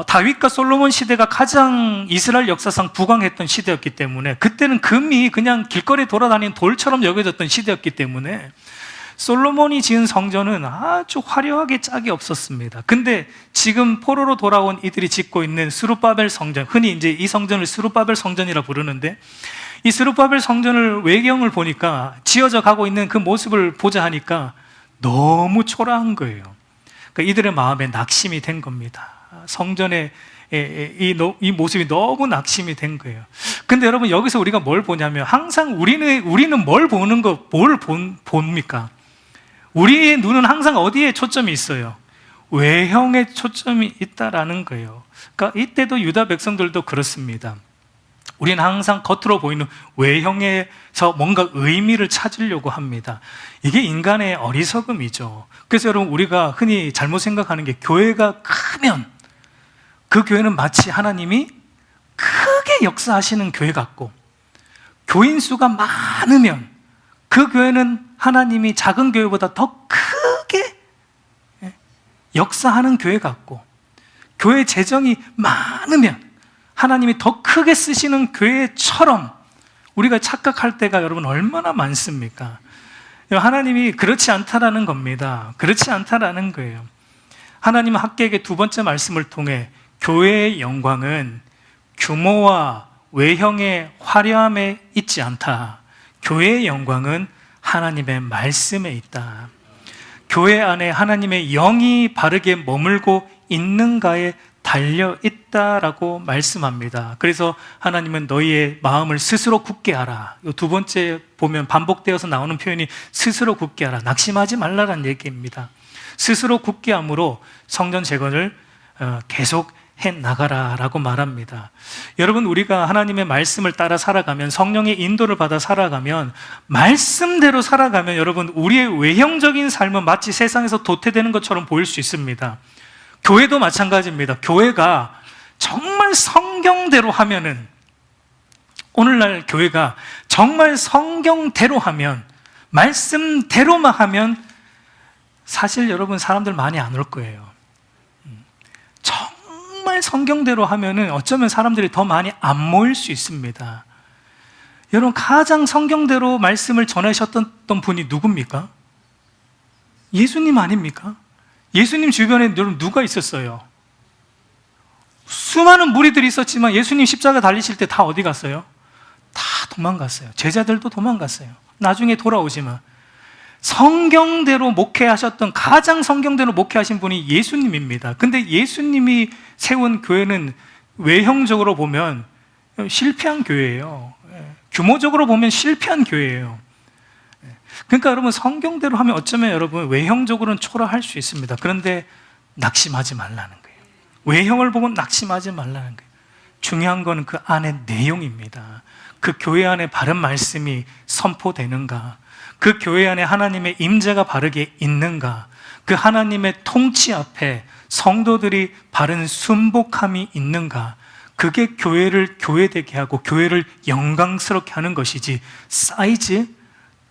다윗과 솔로몬 시대가 가장 이스라엘 역사상 부강했던 시대였기 때문에, 그때는 금이 그냥 길거리에 돌아다니는 돌처럼 여겨졌던 시대였기 때문에 솔로몬이 지은 성전은 아주 화려하게 짝이 없었습니다. 근데 지금 포로로 돌아온 이들이 짓고 있는 스룹바벨 성전, 흔히 이제 이 성전을 스룹바벨 성전이라 부르는데, 이 스룹바벨 성전을 외경을 보니까, 지어져 가고 있는 그 모습을 보자 하니까 너무 초라한 거예요. 그러니까 이들의 마음에 낙심이 된 겁니다. 성전의 이 모습이 너무 낙심이 된 거예요. 근데 여러분, 여기서 우리가 뭘 보냐면, 항상 우리는 뭘 보는 봅니까? 우리의 눈은 항상 어디에 초점이 있어요? 외형에 초점이 있다라는 거예요. 그러니까 이때도 유다 백성들도 그렇습니다. 우리는 항상 겉으로 보이는 외형에서 뭔가 의미를 찾으려고 합니다. 이게 인간의 어리석음이죠. 그래서 여러분, 우리가 흔히 잘못 생각하는 게, 교회가 크면 그 교회는 마치 하나님이 크게 역사하시는 교회 같고, 교인 수가 많으면 그 교회는 하나님이 작은 교회보다 더 크게 역사하는 교회 같고, 교회 재정이 많으면 하나님이 더 크게 쓰시는 교회처럼 우리가 착각할 때가 여러분 얼마나 많습니까? 하나님이 그렇지 않다라는 겁니다. 그렇지 않다라는 거예요. 하나님은 학계에게 두 번째 말씀을 통해 교회의 영광은 규모와 외형의 화려함에 있지 않다. 교회의 영광은 하나님의 말씀에 있다. 교회 안에 하나님의 영이 바르게 머물고 있는가에 달려있다라고 말씀합니다. 그래서 하나님은 너희의 마음을 스스로 굳게 하라. 이 두 번째 보면 반복되어서 나오는 표현이 스스로 굳게 하라, 낙심하지 말라라는 얘기입니다. 스스로 굳게 함으로 성전 재건을 계속 해나가라라고 말합니다. 여러분, 우리가 하나님의 말씀을 따라 살아가면, 성령의 인도를 받아 살아가면, 말씀대로 살아가면 여러분, 우리의 외형적인 삶은 마치 세상에서 도태되는 것처럼 보일 수 있습니다. 교회도 마찬가지입니다. 교회가 정말 성경대로 하면은, 오늘날 교회가 정말 성경대로 하면, 말씀대로만 하면 사실 여러분, 사람들 많이 안 올 거예요. 정말 성경대로 하면은 어쩌면 사람들이 더 많이 안 모일 수 있습니다. 여러분, 가장 성경대로 말씀을 전하셨던 분이 누굽니까? 예수님 아닙니까? 예수님 주변에 누가 있었어요? 수많은 무리들이 있었지만 예수님 십자가 달리실 때 다 어디 갔어요? 다 도망갔어요. 제자들도 도망갔어요. 나중에 돌아오지만 성경대로 목회하셨던, 가장 성경대로 목회하신 분이 예수님입니다. 근데 예수님이 세운 교회는 외형적으로 보면 실패한 교회예요. 규모적으로 보면 실패한 교회예요. 그러니까 여러분, 성경대로 하면 어쩌면 여러분 외형적으로는 초라할 수 있습니다. 그런데 낙심하지 말라는 거예요. 외형을 보고 낙심하지 말라는 거예요. 중요한 건 그 안에 내용입니다. 그 교회 안에 바른 말씀이 선포되는가, 그 교회 안에 하나님의 임재가 바르게 있는가, 그 하나님의 통치 앞에 성도들이 바른 순복함이 있는가, 그게 교회를 교회되게 하고 교회를 영광스럽게 하는 것이지, 사이즈,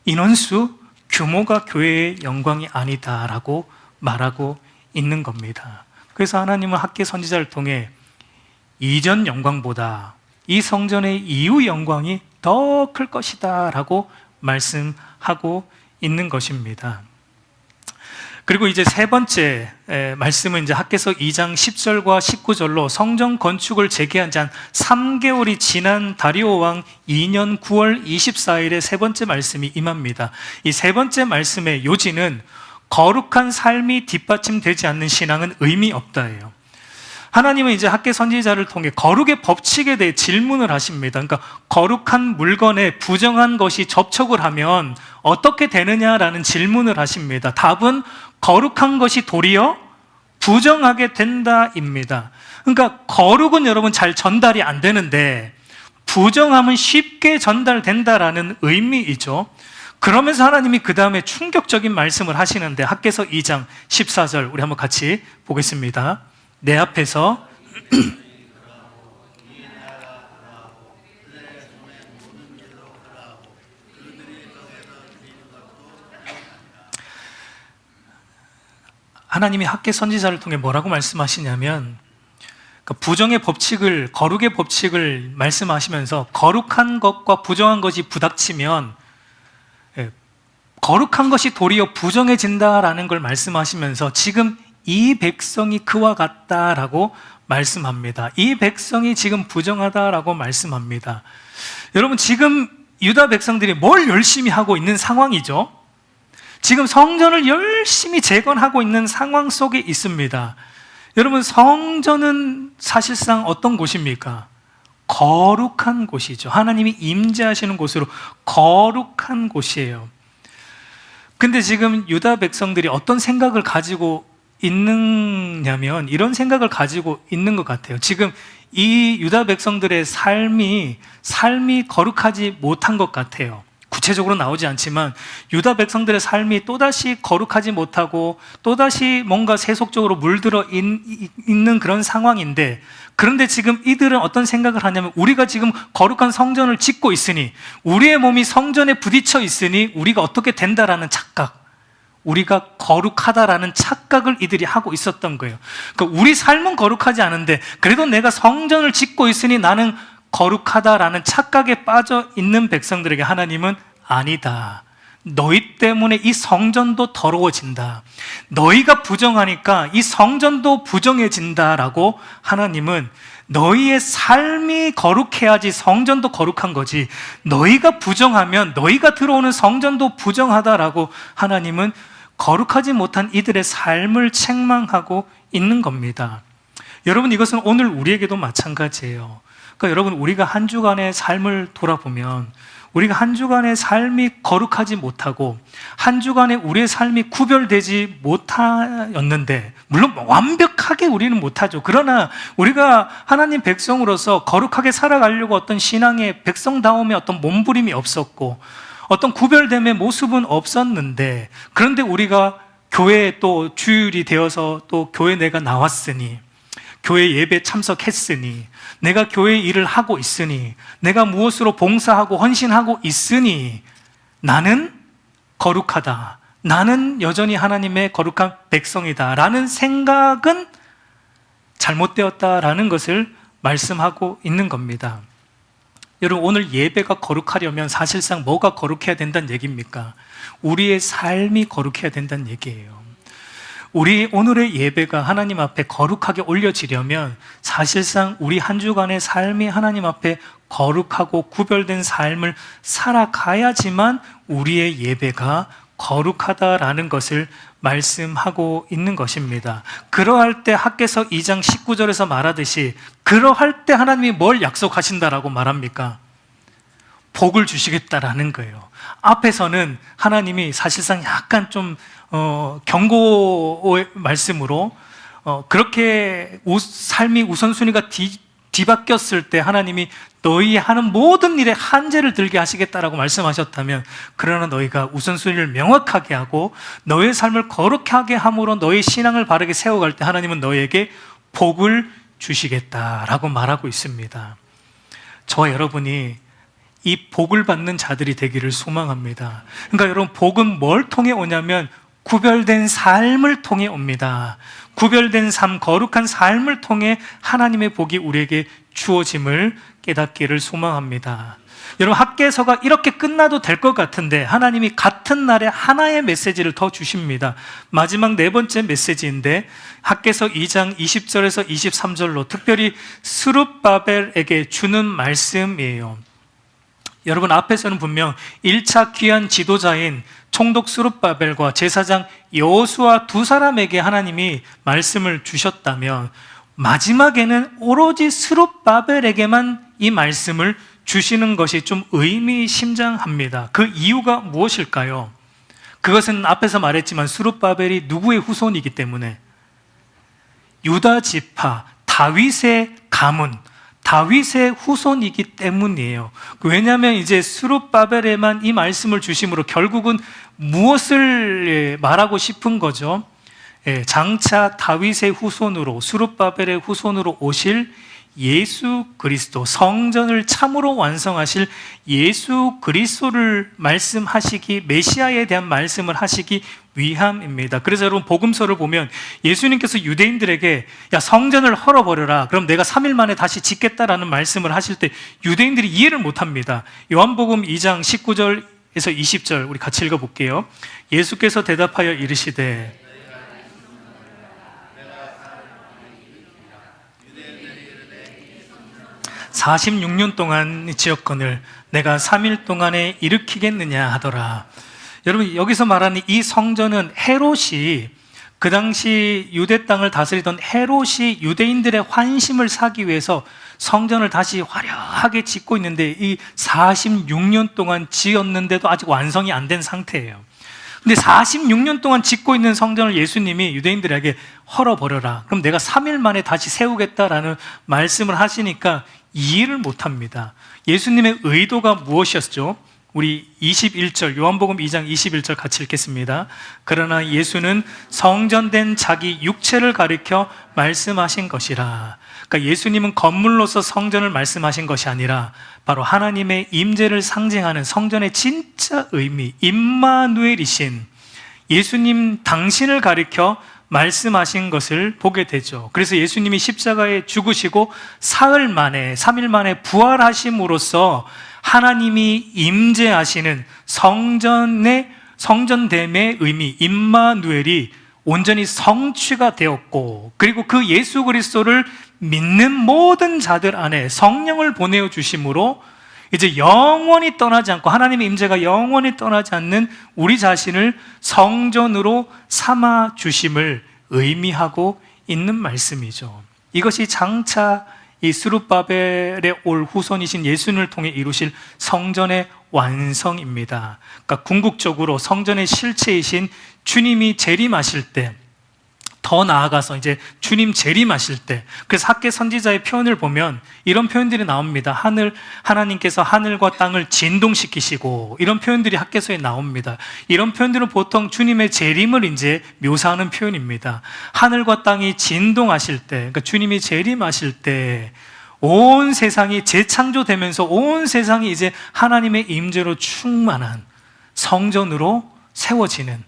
인원수, 규모가 교회의 영광이 아니다라고 말하고 있는 겁니다. 그래서 하나님은 학계 선지자를 통해 이전 영광보다 이 성전의 이후 영광이 더 클 것이다 라고 말씀하고 있는 것입니다. 그리고 이제 세 번째 말씀은 이제 학개서 2장 10절과 19절로 성전 건축을 재개한 지 한 3개월이 지난 다리오 왕 2년 9월 24일에 세 번째 말씀이 임합니다. 이 세 번째 말씀의 요지는 거룩한 삶이 뒷받침되지 않는 신앙은 의미 없다예요. 하나님은 이제 학계 선지자를 통해 거룩의 법칙에 대해 질문을 하십니다. 그러니까 거룩한 물건에 부정한 것이 접촉을 하면 어떻게 되느냐라는 질문을 하십니다. 답은 거룩한 것이 도리어 부정하게 된다입니다. 그러니까 거룩은 여러분 잘 전달이 안 되는데 부정함은 쉽게 전달된다라는 의미이죠. 그러면서 하나님이 그 다음에 충격적인 말씀을 하시는데, 학개서 2장 14절 우리 한번 같이 보겠습니다. 내 앞에서 하나님이 학계 선지자를 통해 뭐라고 말씀하시냐면, 부정의 법칙을, 거룩의 법칙을 말씀하시면서 거룩한 것과 부정한 것이 부닥치면 거룩한 것이 도리어 부정해진다라는 걸 말씀하시면서 지금 이 백성이 그와 같다라고 말씀합니다. 이 백성이 지금 부정하다라고 말씀합니다. 여러분, 지금 유다 백성들이 뭘 열심히 하고 있는 상황이죠? 지금 성전을 열심히 재건하고 있는 상황 속에 있습니다. 여러분, 성전은 사실상 어떤 곳입니까? 거룩한 곳이죠. 하나님이 임재하시는 곳으로 거룩한 곳이에요. 근데 지금 유다 백성들이 어떤 생각을 가지고 있느냐면 이런 생각을 가지고 있는 것 같아요. 지금 이 유다 백성들의 삶이 거룩하지 못한 것 같아요. 구체적으로 나오지 않지만 유다 백성들의 삶이 또다시 거룩하지 못하고 또다시 뭔가 세속적으로 물들어 있는 그런 상황인데, 그런데 지금 이들은 어떤 생각을 하냐면 우리가 지금 거룩한 성전을 짓고 있으니, 우리의 몸이 성전에 부딪혀 있으니 우리가 어떻게 된다라는 착각, 우리가 거룩하다라는 착각을 이들이 하고 있었던 거예요. 그러니까 우리 삶은 거룩하지 않은데 그래도 내가 성전을 짓고 있으니 나는 거룩하다라는 착각에 빠져 있는 백성들에게 하나님은 아니다, 너희 때문에 이 성전도 더러워진다, 너희가 부정하니까 이 성전도 부정해진다라고 하나님은 너희의 삶이 거룩해야지 성전도 거룩한 거지, 너희가 부정하면 너희가 들어오는 성전도 부정하다라고 하나님은 거룩하지 못한 이들의 삶을 책망하고 있는 겁니다. 여러분, 이것은 오늘 우리에게도 마찬가지예요. 그러니까 여러분, 우리가 한 주간의 삶을 돌아보면 우리가 한 주간의 삶이 거룩하지 못하고 한 주간에 우리의 삶이 구별되지 못하였는데, 물론 완벽하게 우리는 못하죠. 그러나 우리가 하나님 백성으로서 거룩하게 살아가려고 어떤 신앙의 백성다움의 어떤 몸부림이 없었고 어떤 구별됨의 모습은 없었는데, 그런데 우리가 교회에 또 주일이 되어서 또 교회 내가 나왔으니, 교회 예배 참석했으니, 내가 교회 일을 하고 있으니, 내가 무엇으로 봉사하고 헌신하고 있으니 나는 거룩하다, 나는 여전히 하나님의 거룩한 백성이다 라는 생각은 잘못되었다라는 것을 말씀하고 있는 겁니다. 여러분, 오늘 예배가 거룩하려면 사실상 뭐가 거룩해야 된다는 얘기입니까? 우리의 삶이 거룩해야 된다는 얘기예요. 우리 오늘의 예배가 하나님 앞에 거룩하게 올려지려면 사실상 우리 한 주간의 삶이 하나님 앞에 거룩하고 구별된 삶을 살아가야지만 우리의 예배가 거룩하다라는 것을 말씀하고 있는 것입니다. 그러할 때 학개서 2장 19절에서 말하듯이 그러할 때 하나님이 뭘 약속하신다라고 말합니까? 복을 주시겠다라는 거예요. 앞에서는 하나님이 사실상 약간 좀 경고의 말씀으로 그렇게 삶이 우선순위가 뒤바뀌었을 때 하나님이 너희 하는 모든 일에 한계를 들게 하시겠다라고 말씀하셨다면, 그러나 너희가 우선순위를 명확하게 하고 너의 삶을 거룩하게 함으로 너의 신앙을 바르게 세워갈 때 하나님은 너희에게 복을 주시겠다라고 말하고 있습니다. 저와 여러분이 이 복을 받는 자들이 되기를 소망합니다. 그러니까 여러분, 복은 뭘 통해 오냐면 구별된 삶을 통해 옵니다. 구별된 삶, 거룩한 삶을 통해 하나님의 복이 우리에게 주어짐을 깨닫기를 소망합니다. 여러분, 학개서가 이렇게 끝나도 될 것 같은데 하나님이 같은 날에 하나의 메시지를 더 주십니다. 마지막 네 번째 메시지인데 학개서 2장 20절에서 23절로 특별히 스룹바벨에게 주는 말씀이에요. 여러분, 앞에서는 분명 1차 귀한 지도자인 총독 스룹바벨과 제사장 여호수아 두 사람에게 하나님이 말씀을 주셨다면 마지막에는 오로지 스룹바벨에게만 이 말씀을 주시는 것이 좀 의미심장합니다. 그 이유가 무엇일까요? 그것은 앞에서 말했지만 스룹바벨이 누구의 후손이기 때문에, 유다 지파 다윗의 가문, 다윗의 후손이기 때문이에요. 왜냐하면 이제 스룹바벨에만 이 말씀을 주심으로 결국은 무엇을 말하고 싶은 거죠? 장차 다윗의 후손으로, 스룹바벨의 후손으로 오실 예수 그리스도, 성전을 참으로 완성하실 예수 그리스도를 말씀하시기, 메시아에 대한 말씀을 하시기 위함입니다. 그래서 여러분, 복음서를 보면 예수님께서 유대인들에게 야, 성전을 헐어버려라, 그럼 내가 3일 만에 다시 짓겠다라는 말씀을 하실 때 유대인들이 이해를 못합니다. 요한복음 2장 19절에서 20절 우리 같이 읽어볼게요. 예수께서 대답하여 이르시되 46년 동안 지었거늘 내가 3일 동안에 일으키겠느냐 하더라. 여러분, 여기서 말하는 이 성전은 헤롯이, 그 당시 유대 땅을 다스리던 헤롯이 유대인들의 환심을 사기 위해서 성전을 다시 화려하게 짓고 있는데, 이 46년 동안 지었는데도 아직 완성이 안 된 상태예요. 근데 46년 동안 짓고 있는 성전을 예수님이 유대인들에게 헐어버려라, 그럼 내가 3일 만에 다시 세우겠다라는 말씀을 하시니까 이해를 못합니다. 예수님의 의도가 무엇이었죠? 우리 21절, 요한복음 2장 21절 같이 읽겠습니다. 그러나 예수는 성전된 자기 육체를 가리켜 말씀하신 것이라. 그러니까 예수님은 건물로서 성전을 말씀하신 것이 아니라 바로 하나님의 임재를 상징하는 성전의 진짜 의미, 임마누엘이신 예수님 당신을 가리켜 말씀하신 것을 보게 되죠. 그래서 예수님이 십자가에 죽으시고 사흘 만에, 3일 만에 부활하심으로써 하나님이 임재하시는 성전됨의 의미, 임마누엘이 온전히 성취가 되었고, 그리고 그 예수 그리스도를 믿는 모든 자들 안에 성령을 보내어 주심으로 이제 영원히 떠나지 않고, 하나님의 임재가 영원히 떠나지 않는 우리 자신을 성전으로 삼아 주심을 의미하고 있는 말씀이죠. 이것이 장차 이 스룹바벨의 올 후손이신 예수님을 통해 이루실 성전의 완성입니다. 그러니까 궁극적으로 성전의 실체이신 주님이 재림하실 때, 더 나아가서 이제 주님 재림하실 때, 그래서 학개 선지자의 표현을 보면 이런 표현들이 나옵니다. 하나님께서 하늘과 땅을 진동시키시고, 이런 표현들이 학개서에 나옵니다. 이런 표현들은 보통 주님의 재림을 이제 묘사하는 표현입니다. 하늘과 땅이 진동하실 때, 그러니까 주님이 재림하실 때 온 세상이 재창조되면서 온 세상이 이제 하나님의 임재로 충만한 성전으로 세워지는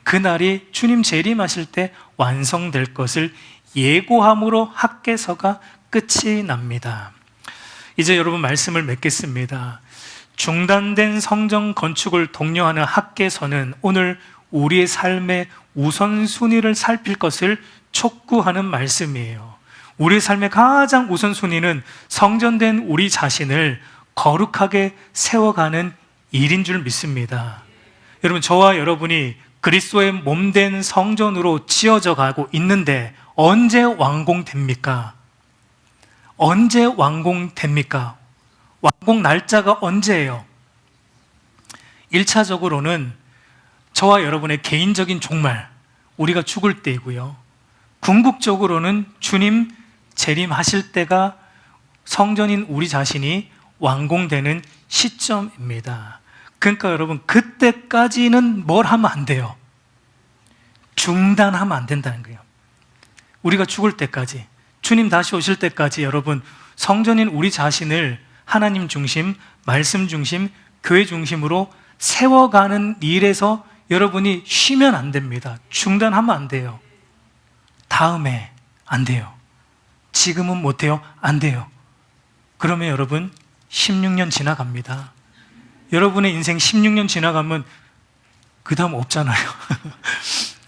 그날이 주님 재림하실 때 완성될 것을 예고함으로 학개서가 끝이 납니다. 이제 여러분, 말씀을 맺겠습니다. 중단된 성전 건축을 독려하는 학개서는 오늘 우리의 삶의 우선순위를 살필 것을 촉구하는 말씀이에요. 우리의 삶의 가장 우선순위는 성전된 우리 자신을 거룩하게 세워가는 일인 줄 믿습니다. 여러분, 저와 여러분이 그리스도의 몸된 성전으로 지어져 가고 있는데 언제 완공됩니까? 언제 완공됩니까? 완공 날짜가 언제예요? 1차적으로는 저와 여러분의 개인적인 종말, 우리가 죽을 때이고요. 궁극적으로는 주님 재림하실 때가 성전인 우리 자신이 완공되는 시점입니다. 그러니까 여러분, 그때까지는 뭘 하면 안 돼요? 중단하면 안 된다는 거예요. 우리가 죽을 때까지, 주님 다시 오실 때까지 여러분, 성전인 우리 자신을 하나님 중심, 말씀 중심, 교회 중심으로 세워가는 일에서 여러분이 쉬면 안 됩니다. 중단하면 안 돼요. 다음에 안 돼요. 지금은 못해요. 안 돼요. 그러면 여러분 16년 지나갑니다. 여러분의 인생 16년 지나가면 그 다음 없잖아요.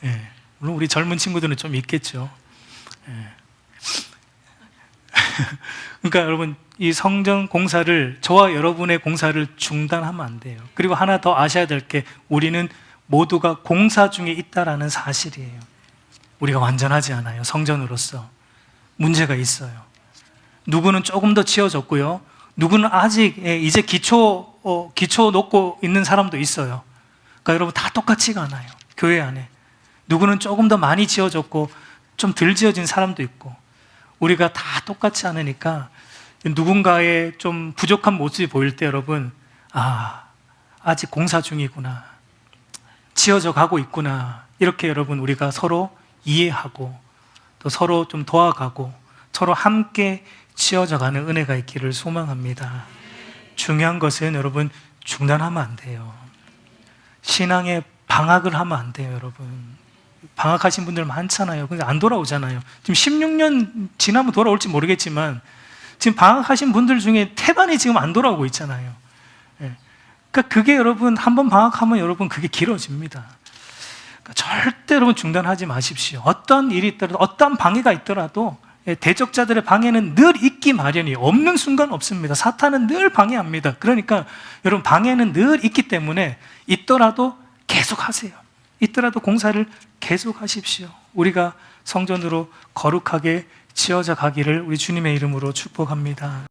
네. 물론 우리 젊은 친구들은 좀 있겠죠. 네. 그러니까 여러분, 이 성전 공사를, 저와 여러분의 공사를 중단하면 안 돼요. 그리고 하나 더 아셔야 될 게, 우리는 모두가 공사 중에 있다라는 사실이에요. 우리가 완전하지 않아요. 성전으로서 문제가 있어요. 누구는 조금 더 지어졌고요, 누구는 아직 이제 기초 놓고 있는 사람도 있어요. 그러니까 여러분, 다 똑같지가 않아요. 교회 안에 누구는 조금 더 많이 지어졌고 좀 덜 지어진 사람도 있고, 우리가 다 똑같지 않으니까 누군가의 좀 부족한 모습이 보일 때 여러분, 아직 공사 중이구나, 지어져 가고 있구나, 이렇게 여러분 우리가 서로 이해하고 또 서로 좀 도와가고 서로 함께 지어져 가는 은혜가 있기를 소망합니다. 중요한 것은 여러분, 중단하면 안 돼요. 신앙에 방학을 하면 안 돼요. 여러분, 방학하신 분들 많잖아요. 근데 안 돌아오잖아요. 지금 16년 지나면 돌아올지 모르겠지만 지금 방학하신 분들 중에 태반이 지금 안 돌아오고 있잖아요. 그러니까 그게 여러분, 한번 방학하면 여러분 그게 길어집니다. 그러니까 절대 여러분 중단하지 마십시오. 어떤 일이 있더라도, 어떤 방해가 있더라도 대적자들의 방해는 늘 있기 마련이, 없는 순간 없습니다. 사탄은 늘 방해합니다. 그러니까 여러분, 방해는 늘 있기 때문에 있더라도 계속 하세요. 있더라도 공사를 계속 하십시오. 우리가 성전으로 거룩하게 지어져 가기를 우리 주님의 이름으로 축복합니다.